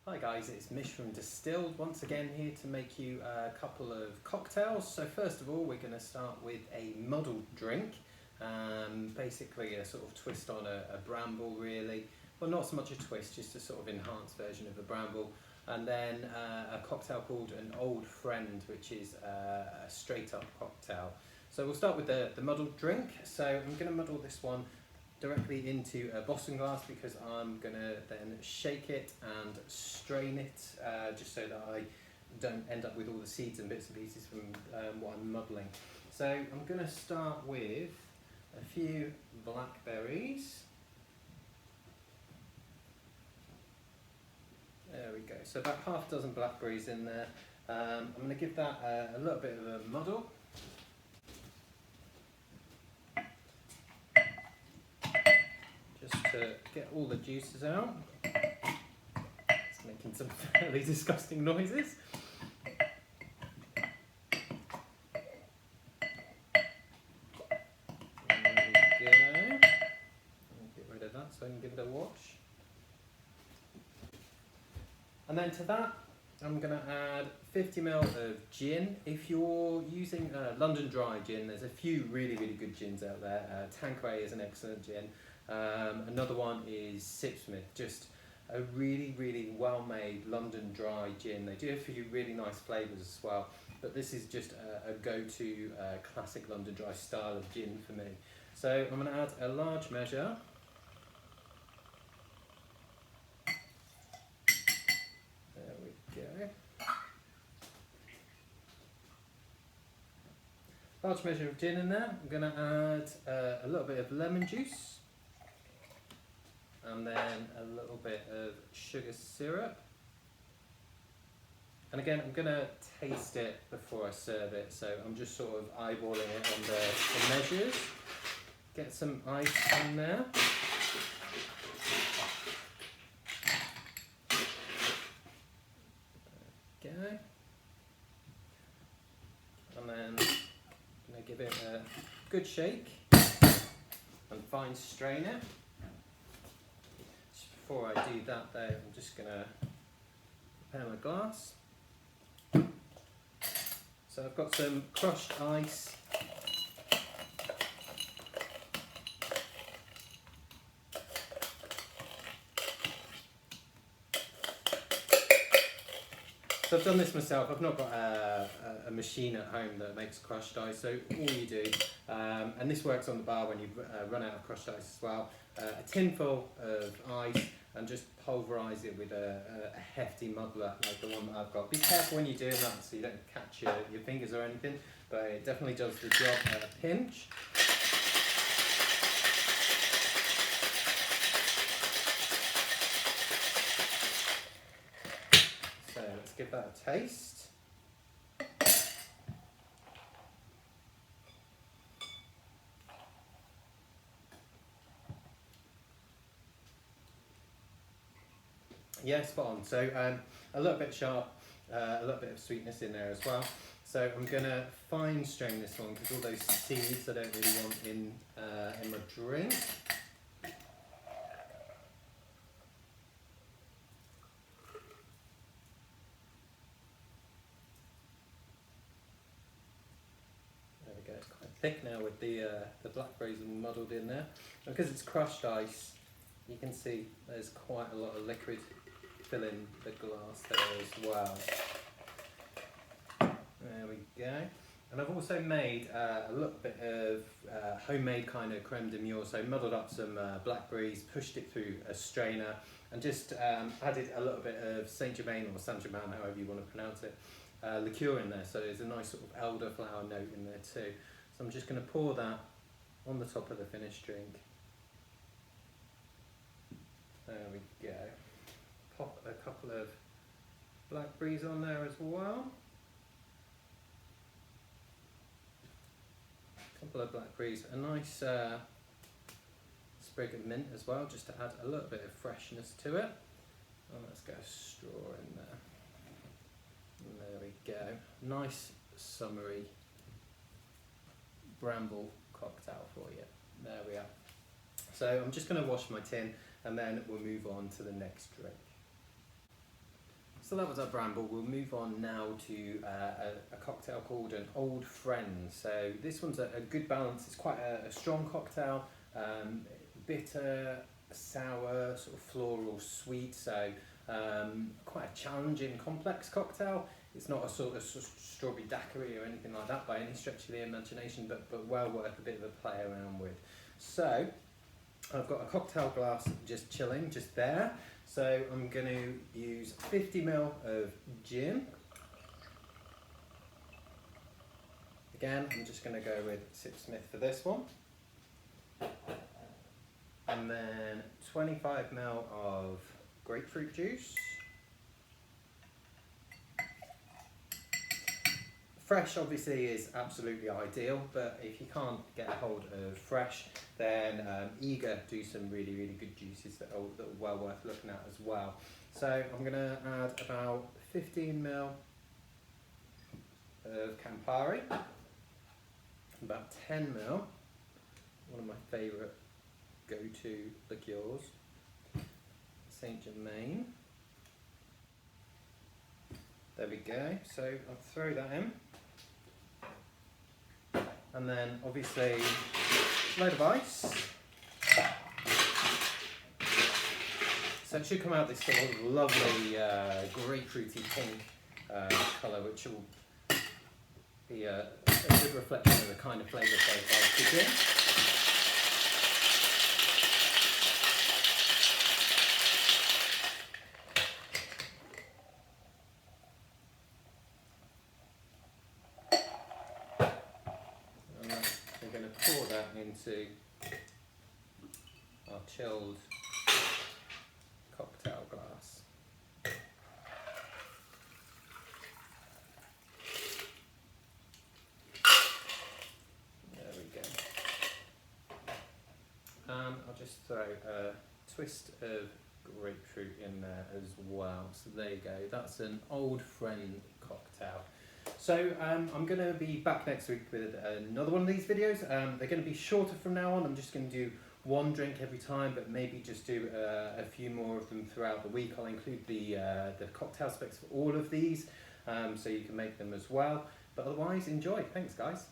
Hi guys, it's Mish from Distilled once again here to make you a couple of cocktails. So first of all we're going to start with a muddled drink, basically a sort of twist on a bramble really. Well, not so much a twist, just a sort of enhanced version of a bramble. And then a cocktail called an old friend, which is a straight up cocktail. So we'll start with the muddled drink. So I'm going to muddle this one directly into a Boston glass because I'm going to then shake it and strain it just so that I don't end up with all the seeds and bits and pieces from what I'm muddling. So I'm going to start with a few blackberries. There we go, so about half a dozen blackberries in there. I'm going to give that a little bit of a muddle. Just to get all the juices out. It's making some fairly disgusting noises. There we go. Get rid of that so I can give it a wash. And then to that, I'm going to add 50 ml of gin. If you're using London Dry gin, there's a few really good gins out there. Tanqueray is an excellent gin. Another one is Sipsmith, just a really well-made London Dry gin. They do a few really nice flavours as well, but this is just a go-to classic London Dry style of gin for me. So I'm going to add a large measure. There we go. Large measure of gin in there. I'm going to add a little bit of lemon juice. And then a little bit of sugar syrup. And again, I'm going to taste it before I serve it, so I'm just sort of eyeballing it on the measures. Get some ice in there. Okay. And then I'm going to give it a good shake and fine strain it. Before I do that though, I'm just going to prepare my glass. So I've got some crushed ice. So I've done this myself. I've not got a machine at home that makes crushed ice, so all you do, and this works on the bar when you run out of crushed ice as well, a tin full of ice, and just pulverise it with a hefty muddler like the one that I've got. Be careful when you're doing that so you don't catch your fingers or anything, but it definitely does the job at a pinch. So let's give that a taste. Yeah, spot on. So a little bit sharp, a little bit of sweetness in there as well. So I'm going to fine strain this one because all those seeds I don't really want in my drink. There we go. It's quite thick now with the blackberries muddled in there. And because it's crushed ice, you can see there's quite a lot of liquid filling the glass there as well. There we go. And I've also made a little bit of homemade kind of creme de mure. So muddled up some blackberries, pushed it through a strainer, and just added a little bit of Saint Germain or Saint Germain, however you want to pronounce it, liqueur in there. So there's a nice sort of elderflower note in there too. So I'm just going to pour that on the top of the finished drink. There we go. Pop a couple of blackberries on there as well. A couple of blackberries, a nice sprig of mint as well, just to add a little bit of freshness to it. And let's get a straw in there. And there we go. Nice summery bramble cocktail for you. There we are. So I'm just going to wash my tin and then we'll move on to the next drink. So that was our Bramble. We'll move on now to a cocktail called an Old Friend. So this one's a good balance. It's quite a strong cocktail, bitter, sour, sort of floral, sweet. So quite a challenging, complex cocktail. It's not a sort of strawberry daiquiri or anything like that by any stretch of the imagination, but well worth a bit of a play around with. So I've got a cocktail glass just chilling, just there. So I'm going to use 50ml of gin. Again, I'm just going to go with Sipsmith for this one. And then 25ml of grapefruit juice. Fresh obviously is absolutely ideal, but if you can't get a hold of fresh, then Eager do some really good juices that are well worth looking at as well. So I'm going to add about 15ml of Campari, about 10ml, one of my favourite go-to liqueurs, Saint Germain. There we go, so I'll throw that in. And then obviously a load of ice. So it should come out this sort of lovely grapefruity pink colour, which will be a good reflection of the kind of flavour profile of the gin. We're going to pour that into our chilled cocktail glass. There we go. And I'll just throw a twist of grapefruit in there as well. So there you go, that's an Old Friend cocktail. So I'm going to be back next week with another one of these videos. They're going to be shorter from now on. I'm just going to do one drink every time, but maybe just do a few more of them throughout the week. I'll include the cocktail specs for all of these, so you can make them as well. But otherwise, enjoy. Thanks, guys.